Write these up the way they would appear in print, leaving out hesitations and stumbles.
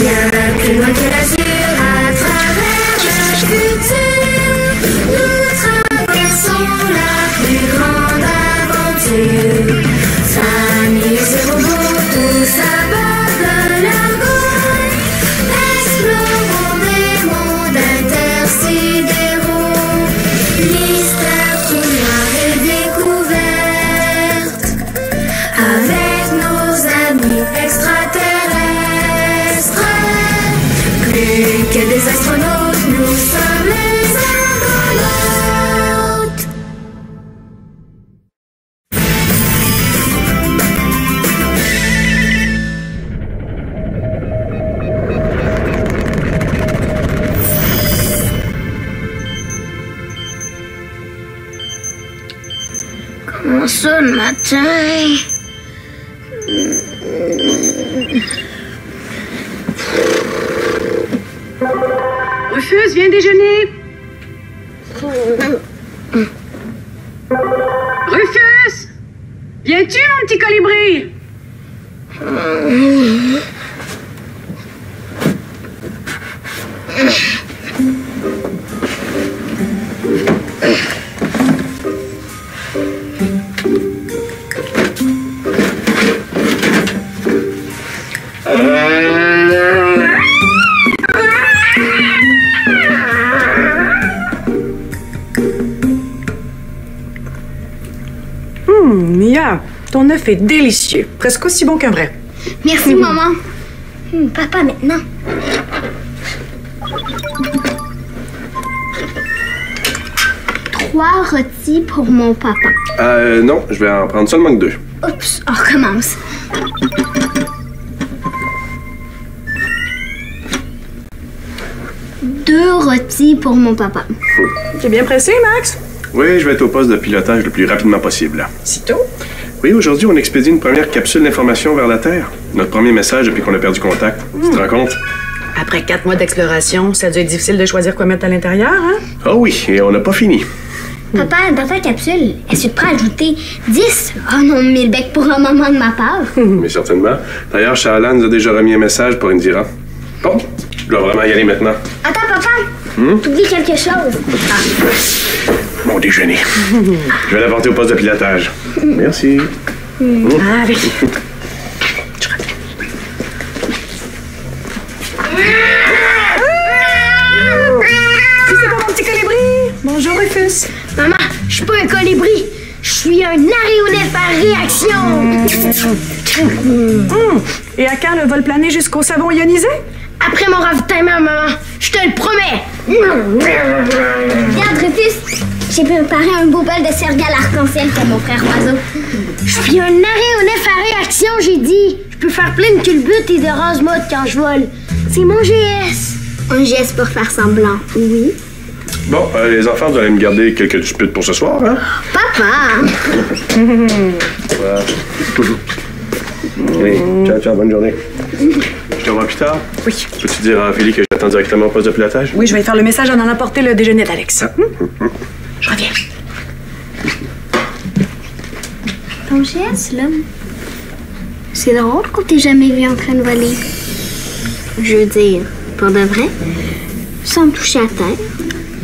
Bien plus loin que l'azur, à travers le futur, nous traversons la plus grande aventure. Famille et robots, tous à bord de leur goût, explorons des mondes intersidéraux. Mystère tout noir et découverte, avec nos amis extraterrestres. Plus que des astronautes, nous sommes les argonautes. Comment ça le matin? Rufus, viens déjeuner. Rufus! Viens-tu, mon petit colibri? Mia, ton œuf est délicieux. Presque aussi bon qu'un vrai. Merci, maman. Papa, maintenant. Trois rôtis pour mon papa. Non, je vais en prendre seulement que 2. Oups, on recommence. Deux rôtis pour mon papa. T'es bien pressé, Max? Oui, je vais être au poste de pilotage le plus rapidement possible. Si tôt? Oui, aujourd'hui, on expédie une première capsule d'information vers la Terre. Notre premier message depuis qu'on a perdu contact. Tu te rends compte? Après 4 mois d'exploration, ça a dû être difficile de choisir quoi mettre à l'intérieur, hein? Ah oui, et on n'a pas fini. Papa, dans ta capsule, est-ce que tu pourrais ajouter 10? Oh non, 1000 becs pour un moment de ma part. Mais certainement. D'ailleurs, Shahla nous a déjà remis un message pour Indira. Bon, je dois vraiment y aller maintenant. Attends, papa. T'oublies quelque chose. Mon déjeuner. Je vais l'apporter au poste de pilotage. Merci. Allez. C'est pas mon petit colibri. Bonjour, Rufus. Maman, je suis pas un colibri. Je suis un aéronef à réaction. Et à quand le vol plané jusqu'au savon ionisé? Après mon ravitaillement, maman, je te le promets. Regarde, Rufus, j'ai préparé un beau bol de céréales arc-en-ciel pour mon frère oiseau. Je suis un aéronef à réaction, j'ai dit. Je peux faire plein de culbutes et de rase-mode quand je vole. C'est mon GS. Un GS pour faire semblant, oui. Bon, les enfants, vous allez me garder quelques disputes pour ce soir, hein? Papa! Voilà. Oui, ciao, ciao, bonne journée. Je te revois plus tard. Oui. Peux-tu dire à Philly que j'attends directement au poste de pilotage? Oui, je vais faire le message en apporter le déjeuner d'Alex. Je reviens. Ton GS, là, c'est drôle qu'on t'ait jamais vu en train de voler. Je veux dire, pour de vrai, sans toucher à terre.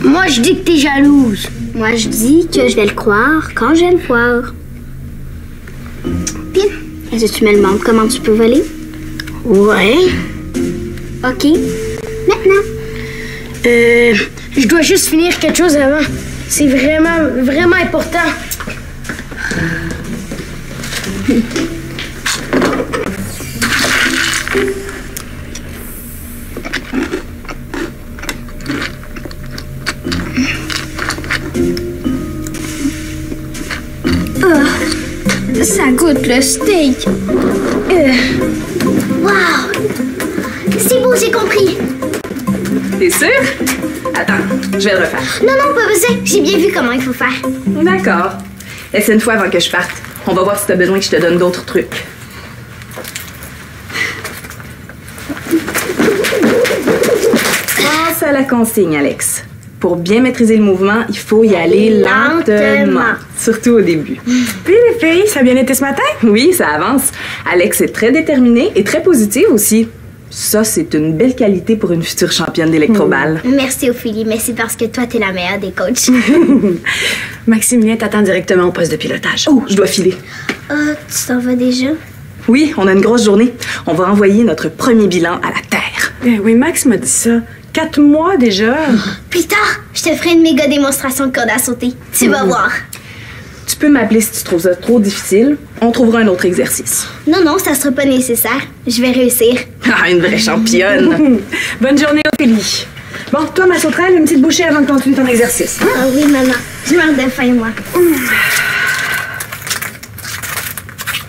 Moi, je dis que t'es jalouse. Moi, je dis que je vais le croire quand je vais le voir. Puis, est-ce que tu me demandes comment tu peux voler? Ouais. OK. Maintenant. Je dois juste finir quelque chose avant. C'est vraiment, vraiment important. Ça goûte le steak. Wow! C'est beau, j'ai compris. T'es sûr? Attends, je vais le refaire. Non, non, pas besoin. J'ai bien vu comment il faut faire. D'accord. Laisse une fois avant que je parte. On va voir si t'as besoin que je te donne d'autres trucs. Pense à la consigne, Alex. Pour bien maîtriser le mouvement, il faut y aller lentement. Surtout au début. Puis les filles, ça a bien été ce matin? Oui, ça avance. Alex est très déterminée et très positive aussi. Ça, c'est une belle qualité pour une future championne d'électroball. Merci Ophélie, mais c'est parce que toi, t'es la meilleure des coachs. Maximilien t'attend directement au poste de pilotage. Oh, je dois filer. Ah, tu t'en vas déjà? Oui, on a une grosse journée. On va envoyer notre premier bilan à la Terre. Oui, Max m'a dit ça. 4 mois déjà. Plus tard, je te ferai une méga démonstration de corde à sauter. Tu vas voir. Tu peux m'appeler si tu trouves ça trop difficile. On trouvera un autre exercice. Non, non, ça sera pas nécessaire. Je vais réussir. Ah, une vraie championne. Bonne journée, Ophélie. Bon, toi, ma sauterelle, une petite bouchée avant de continuer ton exercice. Hein? Ah oui, maman. Je meurs de faim, moi.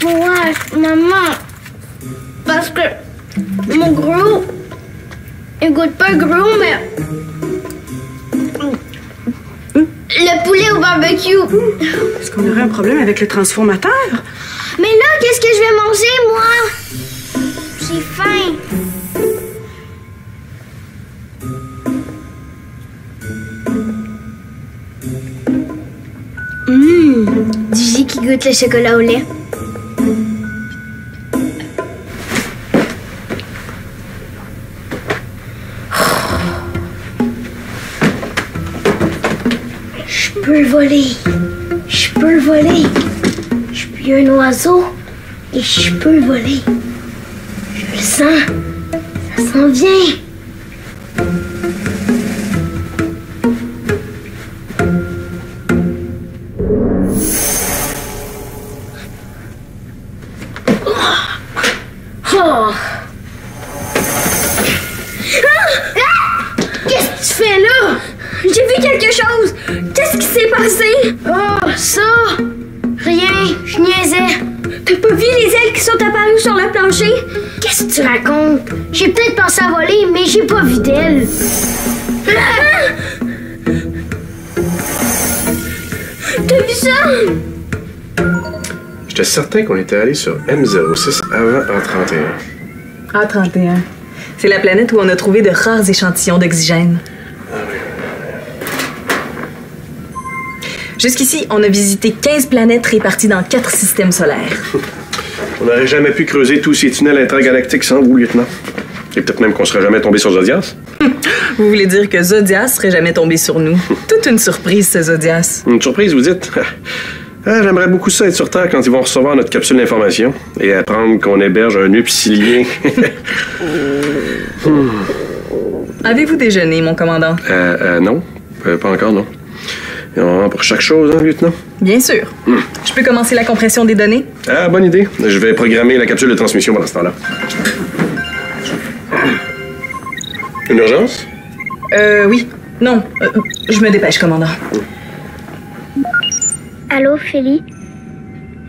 Ouais, maman. Parce que mon gros, il goûte pas gros, mais... Le poulet au barbecue. Est-ce qu'on aurait un problème avec le transformateur? Mais là, qu'est-ce que je vais manger, moi? J'ai faim. Du jus qui goûte le chocolat au lait. Je peux voler. Je peux voler. Je suis un oiseau et je peux voler. Je le sens. Ça s'en vient. Oh. Qu'est-ce que tu fais là? J'ai vu quelque chose. Qu'est-ce qui s'est passé? Oh, ça. Rien, je niaisais. T'as pas vu les ailes qui sont apparues sur le plancher? Qu'est-ce que tu racontes? J'ai peut-être pensé à voler, mais j'ai pas vu d'ailes. T'as vu ça? J'étais certain qu'on était allé sur M06 avant A31. A31. C'est la planète où on a trouvé de rares échantillons d'oxygène. Jusqu'ici, on a visité 15 planètes réparties dans 4 systèmes solaires. On n'aurait jamais pu creuser tous ces tunnels intergalactiques sans vous, lieutenant. Et peut-être même qu'on serait jamais tombé sur Zodias. Vous voulez dire que Zodias serait jamais tombé sur nous? Toute une surprise, ce Zodias. Une surprise, vous dites? Ah, j'aimerais beaucoup ça être sur Terre quand ils vont recevoir notre capsule d'information et apprendre qu'on héberge un upsilien. Avez-vous déjeuné, mon commandant? Non. Pas encore, non. Il y a un moment pour chaque chose, hein, lieutenant? Bien sûr. Je peux commencer la compression des données? Ah, bonne idée. Je vais programmer la capsule de transmission pendant ce temps-là. Une urgence? Oui. Non. Je me dépêche, commandant. Allô, Ophélie?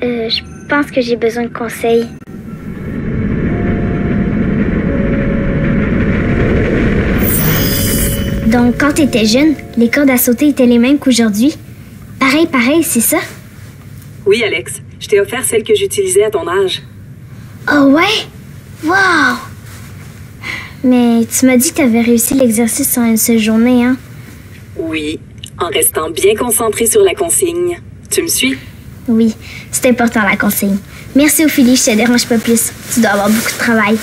Je pense que j'ai besoin de conseils. Donc, quand t'étais jeune, les cordes à sauter étaient les mêmes qu'aujourd'hui? Pareil, c'est ça? Oui, Alex. Je t'ai offert celle que j'utilisais à ton âge. Oh ouais? Wow! Mais tu m'as dit que t'avais réussi l'exercice en une seule journée, hein? Oui, en restant bien concentré sur la consigne. Tu me suis? Oui, c'est important la consigne. Merci Ophélie, je te dérange pas plus. Tu dois avoir beaucoup de travail.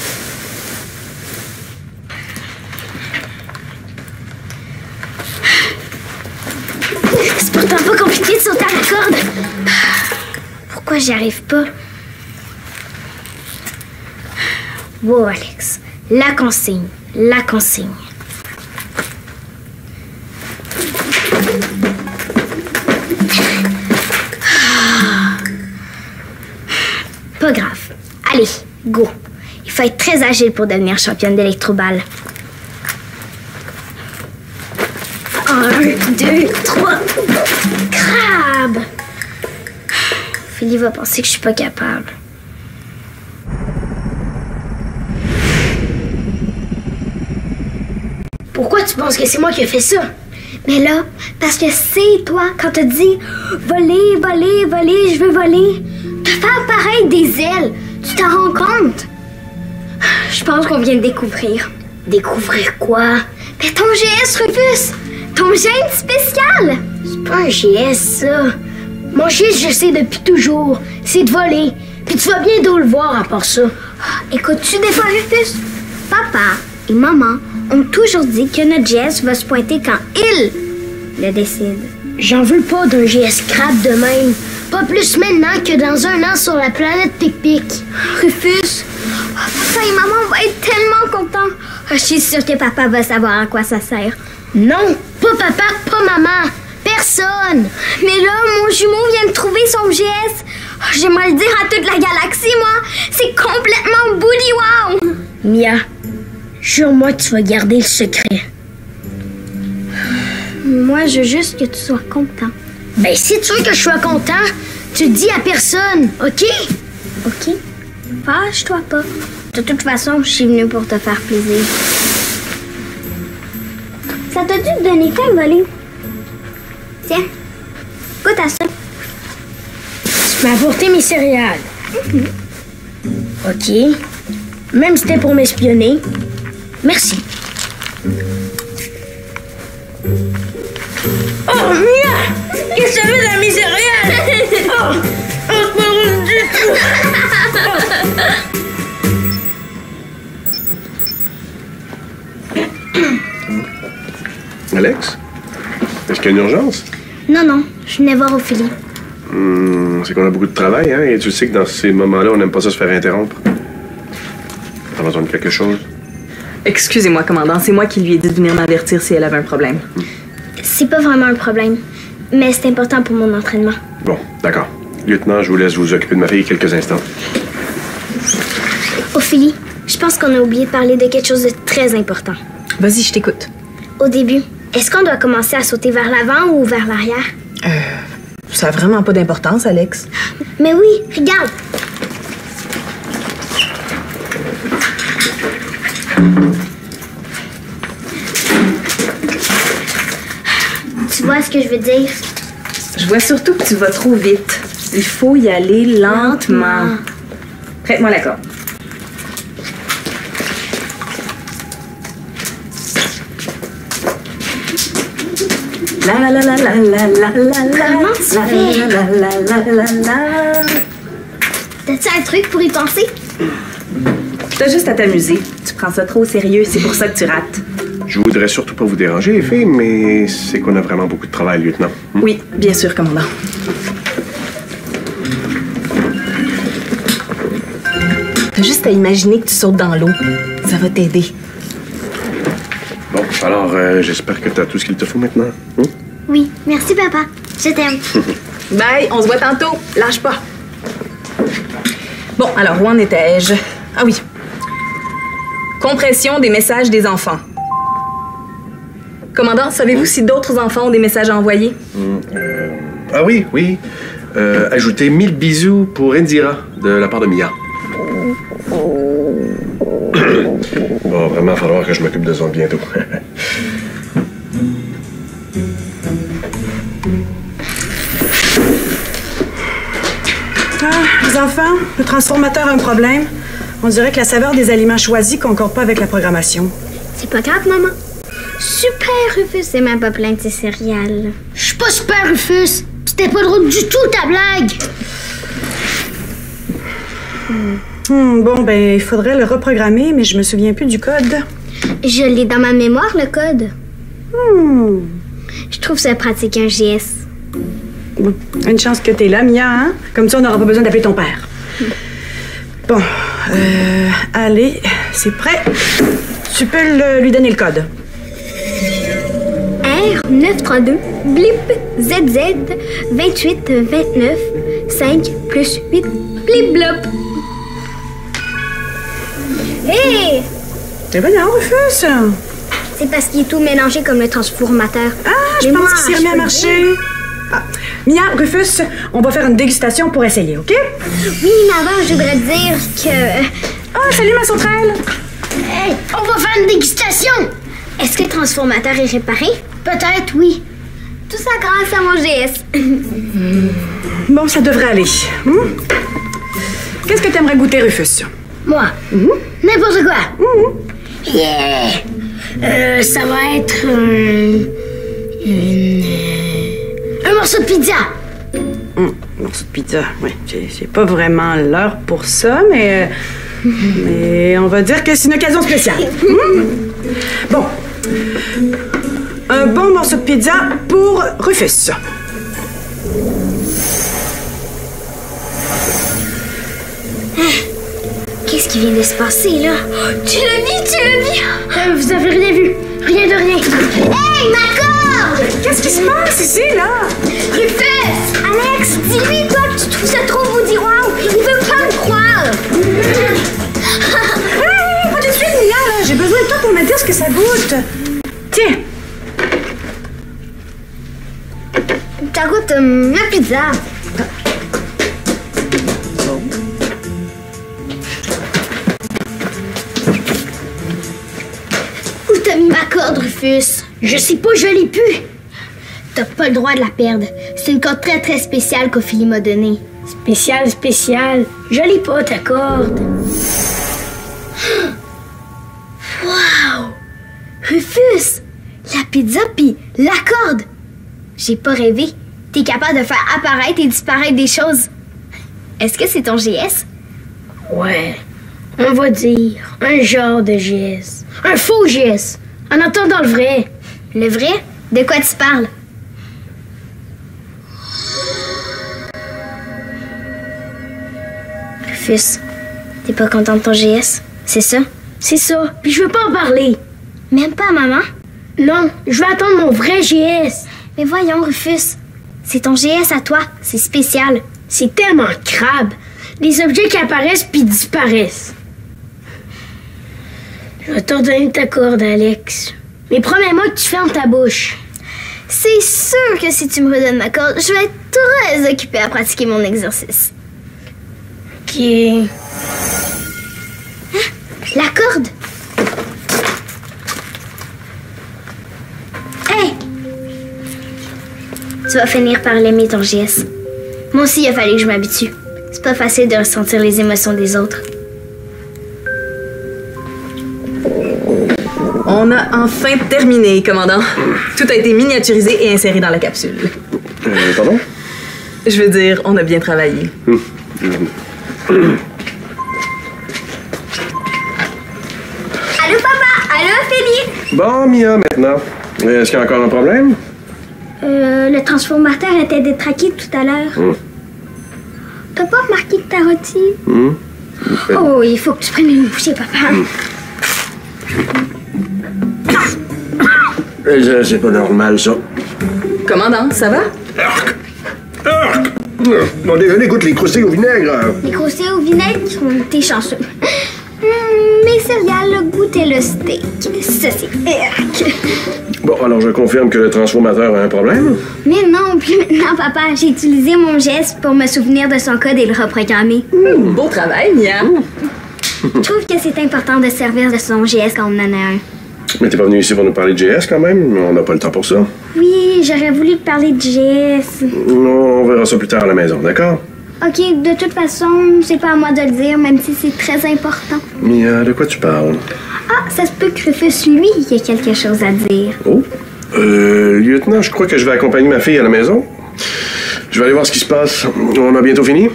C'est pourtant pas compliqué de sauter à la corde. Pourquoi j'y arrive pas? Wow, Alex. La consigne. La consigne. Pas grave. Allez, go. Il faut être très agile pour devenir championne d'électroball. 1, 2, 3. Crabe! Philippe va penser que je suis pas capable. Pourquoi tu penses que c'est moi qui ai fait ça? Mais là, parce que c'est toi, quand t'as dit voler, voler, voler, je veux voler, te faire pareil des ailes, tu t'en rends compte? Je pense qu'on vient de découvrir. Découvrir quoi? Mais ton GS, Rufus! Ton gène spécial! C'est pas un GS, ça. Mon GS, je sais depuis toujours, c'est de voler. Puis tu vas bientôt le voir à part ça. Écoutes-tu des fois, Rufus? Papa et maman ont toujours dit que notre GS va se pointer quand ils le décident. J'en veux pas d'un GS crap de même. Pas plus maintenant que dans un an sur la planète Pic-Pic. Rufus, papa et maman vont être tellement contents. Je suis sûre que papa va savoir à quoi ça sert. Non, pas papa, pas maman. Personne. Mais là, mon jumeau vient de trouver son GS. J'aimerais le dire à toute la galaxie, moi. C'est complètement bouli wow. Mia, jure-moi que tu vas garder le secret. Moi, je veux juste que tu sois content. Ben, si tu veux que je sois content, tu le dis à personne, OK? OK? Fâche-toi pas. De toute façon, je suis venue pour te faire plaisir. Ça t'a dû te donner faim, Molly? Tiens, goûte à ça. Tu m'as apporté mes céréales. OK. Même si c'était pour m'espionner. Merci. Oh, Mia! Qu'est-ce que ça fait dans mes céréales? Oh, c'est pas drôle du tout. Alex? Est-ce qu'il y a une urgence? Non, je venais voir Ophélie. C'est qu'on a beaucoup de travail, hein? Et tu sais que dans ces moments-là, on n'aime pas ça se faire interrompre. T'as besoin de quelque chose? Excusez-moi, commandant, c'est moi qui lui ai dit de venir m'avertir si elle avait un problème. C'est pas vraiment un problème, mais c'est important pour mon entraînement. Bon, d'accord. Lieutenant, je vous laisse vous occuper de ma fille quelques instants. Ophélie, je pense qu'on a oublié de parler de quelque chose de très important. Vas-y, je t'écoute. Au début, est-ce qu'on doit commencer à sauter vers l'avant ou vers l'arrière? Ça a vraiment pas d'importance, Alex. Mais oui, regarde! Tu vois ce que je veux dire? Je vois surtout que tu vas trop vite. Il faut y aller lentement. Prête-moi la corde. La la la la la la la la. Comment tu fais? T'as-tu un truc pour y penser? T'as juste à t'amuser. Tu prends ça trop au sérieux, c'est pour ça que tu rates. Je voudrais surtout pas vous déranger, les filles, mais c'est qu'on a vraiment beaucoup de travail, lieutenant. Oui, bien sûr, commandant. T'as juste à imaginer que tu sautes dans l'eau. Ça va t'aider. Bon, alors, j'espère que t'as tout ce qu'il te faut maintenant. Oui, merci papa. Je t'aime. Bye, on se voit tantôt. Lâche pas. Bon, alors, où en étais-je? Ah oui. Compression des messages des enfants. Commandant, savez-vous si d'autres enfants ont des messages à envoyer? Ah oui. Ajoutez 1000 bisous pour Indira, de la part de Mia. Bon, vraiment, il va falloir que je m'occupe de ça bientôt. Les enfants, le transformateur a un problème. On dirait que la saveur des aliments choisis concorde pas avec la programmation. C'est pas grave, maman. Super, Rufus, c'est même pas plein de tes céréales. Je suis pas super, Rufus. C'était pas drôle du tout, ta blague. Bon, ben, il faudrait le reprogrammer, mais je me souviens plus du code. Je l'ai dans ma mémoire, le code. Je trouve ça pratique, un GS. Bon, une chance que t'es là, Mia, hein? Comme ça, on n'aura pas besoin d'appeler ton père. Bon, allez, c'est prêt. Tu peux lui donner le code. R932, blip, ZZ, 28, 29, 5 plus 8, blip, blop. Hé! Eh ben non, Rufus! C'est parce qu'il est tout mélangé comme le transformateur. Ah, je Mais pense moi, qu'il s'est remis à je peux marcher. Ah. Mia, Rufus, on va faire une dégustation pour essayer, OK? Oui, mais avant, je voudrais dire que... Ah, salut ma sauterelle! Hey, on va faire une dégustation. Est-ce que le transformateur est réparé? Peut-être, oui. Tout ça grâce à mon GS. Bon, ça devrait aller. Qu'est-ce que t'aimerais goûter, Rufus? Moi. N'importe quoi. Yeah. Ça va être un morceau de pizza. Un morceau de pizza, oui. C'est pas vraiment l'heure pour ça, mais Mais on va dire que c'est une occasion spéciale. Bon. Un bon morceau de pizza pour Rufus. Qu'est-ce qui vient de se passer, là? Tu l'as vu? Vous avez rien vu. Rien de rien. Hey, ma corde! Qu'est-ce qui se passe ici, là? Rufus! Alex, dis-lui, toi, que tu trouves ça trop boudiroire. Il veut pas me croire. Hey, pas tout de suite, Mia, là. J'ai besoin de toi pour me dire ce que ça goûte. Tiens. Ça goûte la pizza. Où t'as mis ma corde, Rufus? Je sais pas, je l'ai plus. T'as pas le droit de la perdre. C'est une corde très très spéciale qu'Ophélie m'a donnée. Spéciale. Je l'ai pas, ta corde. Wow! Rufus! La pizza pis la corde! J'ai pas rêvé. T'es capable de faire apparaître et disparaître des choses. Est-ce que c'est ton GS? Ouais, on va dire un genre de GS. Un faux GS. En attendant le vrai. Le vrai? De quoi tu parles? Rufus, t'es pas content de ton GS? C'est ça? C'est ça. Puis je veux pas en parler. Même pas à maman? Non, je veux attendre mon vrai GS. Mais voyons, Rufus. C'est ton GS à toi. C'est spécial. C'est tellement crabe. Les objets qui apparaissent puis disparaissent. Je vais te redonner ta corde, Alex. Mais promets-moi que tu fermes ta bouche. C'est sûr que si tu me redonnes ma corde, je vais être très occupée à pratiquer mon exercice. Ok. Hein? La corde! Hey! Tu vas finir par l'aimer, ton GS. Moi aussi, il a fallu que je m'habitue. C'est pas facile de ressentir les émotions des autres. On a enfin terminé, commandant. Tout a été miniaturisé et inséré dans la capsule. Pardon? Je veux dire, on a bien travaillé. Allô, papa! Allô, Ophélie! Bon, Mia, maintenant. Est-ce qu'il y a encore un problème? Le transformateur était détraqué tout à l'heure. T'as pas remarqué que t'as rôti? Oh, il faut que tu prennes une bouchée, papa. C'est pas normal, ça. Commandant, ça va? Mon déjeuner goûte les croustilles au vinaigre. Les croustilles au vinaigre, t'es chanceux. Mes céréales goûtaient le steak. Ça, c'est erk. Bon, alors je confirme que le transformateur a un problème. Mais non, puis maintenant, papa, j'ai utilisé mon geste pour me souvenir de son code et le reprogrammer. Beau travail, Mia. Je trouve que c'est important de se servir de son GS quand on en a un. Mais t'es pas venu ici pour nous parler de GS quand même? On n'a pas le temps pour ça. Oui, j'aurais voulu te parler de GS. Non, on verra ça plus tard à la maison, d'accord? Ok, de toute façon, c'est pas à moi de le dire, même si c'est très important. Mia, de quoi tu parles? Ah, ça se peut que Rufus, lui, il y ait quelque chose à dire. Oh? Lieutenant, je crois que je vais accompagner ma fille à la maison. Je vais aller voir ce qui se passe. On a bientôt fini?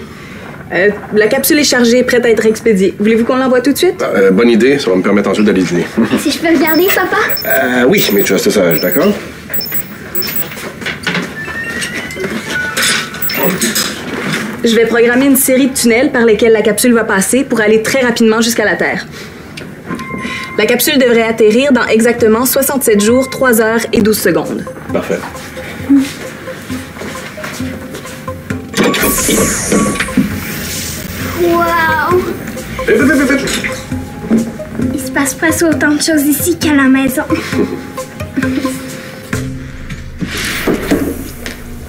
La capsule est chargée, prête à être expédiée. Voulez-vous qu'on l'envoie tout de suite? Bonne idée, ça va me permettre ensuite d'aller dîner. Si je peux regarder, papa? Oui, mais tu restes sage, d'accord? Je vais programmer une série de tunnels par lesquels la capsule va passer pour aller très rapidement jusqu'à la Terre. La capsule devrait atterrir dans exactement 67 jours, 3 heures et 12 secondes. Parfait. Wow! Il se passe presque autant de choses ici qu'à la maison.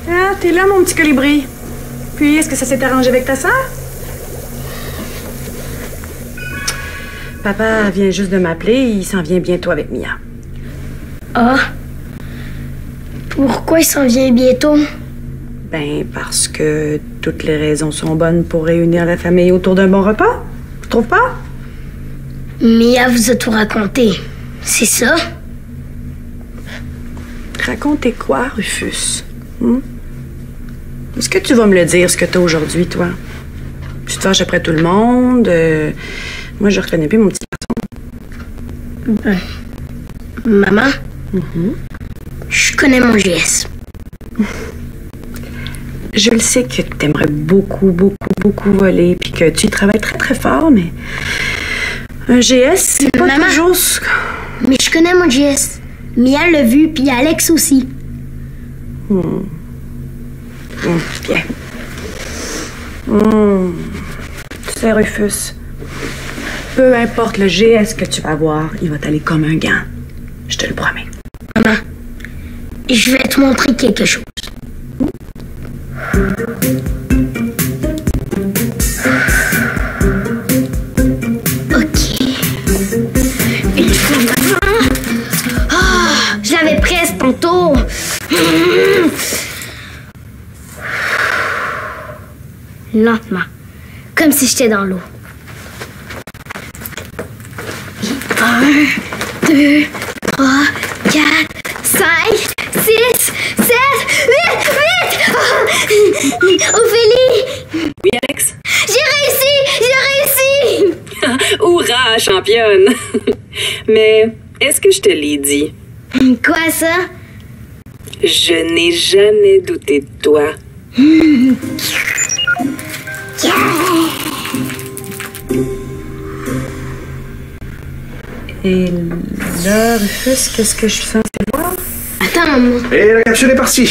Ah, t'es là, mon petit colibri. Puis, est-ce que ça s'est arrangé avec ta sœur? Papa vient juste de m'appeler, il s'en vient bientôt avec Mia. Ah? Pourquoi il s'en vient bientôt? Ben, parce que toutes les raisons sont bonnes pour réunir la famille autour d'un bon repas. Tu trouves pas? Mia vous a tout raconté. C'est ça? Raconter quoi, Rufus? Est-ce que tu vas me le dire, ce que t'as aujourd'hui, toi? Tu te fâches après tout le monde? Moi, je reconnais plus mon petit garçon. Maman, je connais mon GS. Je le sais que t'aimerais beaucoup, beaucoup, beaucoup voler, puis que tu y travailles très, très fort, mais un GS, c'est pas Maman. toujours... Mais je connais mon GS. Mia l'a vu, puis Alex aussi. Bien. Tu sais, Rufus, peu importe le GS que tu vas avoir, il va t'aller comme un gant. Je te le promets. Maman, je vais te montrer quelque chose. OK. Une fois maman. Ah, je l'avais presque tantôt. Lentement, comme si j'étais dans l'eau. 1, 2, 3, 4, 5, 6, 7, 8, 8! Ophélie! Oui, Alex? J'ai réussi! Hourra, championne! Mais est-ce que je te l'ai dit? Quoi ça? Je n'ai jamais douté de toi. Et là, Rufus, qu'est-ce que je suis censée voir? Attends, maman. Et la capsule est partie.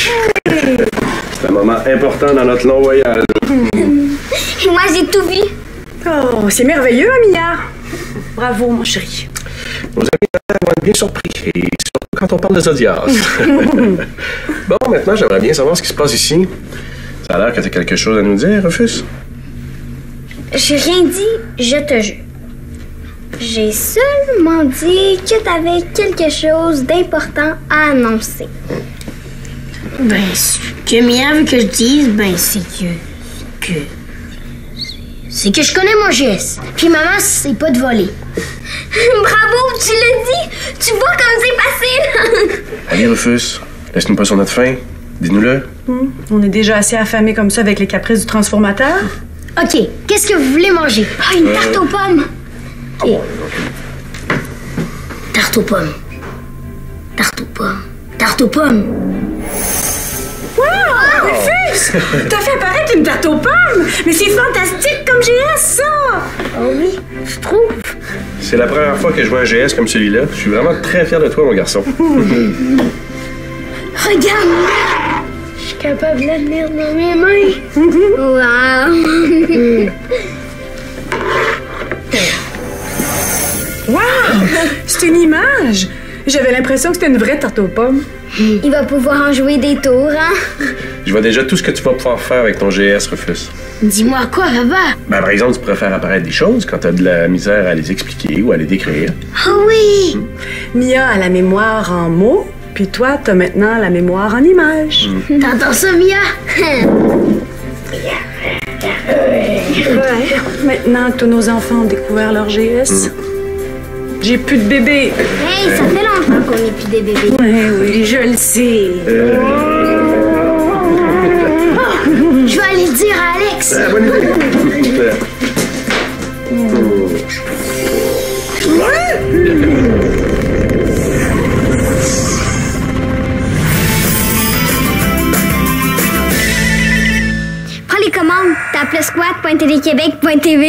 C'est un moment important dans notre long voyage. Moi, j'ai tout vu. Oh, c'est merveilleux, Mia! Bravo, mon chéri. Nos amis vont être bien surpris, et surtout quand on parle de Zodiac. Bon, maintenant, j'aimerais bien savoir ce qui se passe ici. Ça a l'air que tu as quelque chose à nous dire, Rufus. J'ai rien dit, je te jure. J'ai seulement dit que t'avais quelque chose d'important à annoncer. Ben, ce que Mia veut que je dise, ben, c'est que je connais mon GS. Puis maman, c'est pas de voler. Bravo, tu l'as dit. Tu vois comme c'est facile. Allez, Rufus, laisse-nous pas sur notre faim. Dis-nous-le. On est déjà assez affamés comme ça avec les caprices du transformateur. OK, qu'est-ce que vous voulez manger? Ah, une tarte aux pommes. OK. Tarte aux pommes. Tarte aux pommes. Tarte aux pommes. Wow! Rufus! T'as fait apparaître une tarte aux pommes! Mais c'est fantastique comme GS, ça! Oh oui, je trouve. C'est la première fois que je vois un GS comme celui-là. Je suis vraiment très fier de toi, mon garçon. Regarde! Je suis capable de la tenir dans mes mains. Wow! Wow! C'est une image! J'avais l'impression que c'était une vraie tarte aux pommes. Il va pouvoir en jouer des tours, hein? Je vois déjà tout ce que tu vas pouvoir faire avec ton GS, Rufus. Dis-moi quoi, papa? Ben, par exemple, tu pourrais faire apparaître des choses quand tu as de la misère à les expliquer ou à les décrire. Oh oui! Mia a la mémoire en mots, puis toi, t'as maintenant la mémoire en images. T'entends ça, Mia? Ouais. Maintenant, tous nos enfants ont découvert leur GS. J'ai plus de bébé. Hey, ça fait longtemps qu'on n'est plus des bébés. Oui, je le sais. Je vais aller le dire à Alex. Bonne idée. Prends les commandes, tape le squat.téléquébec.tv.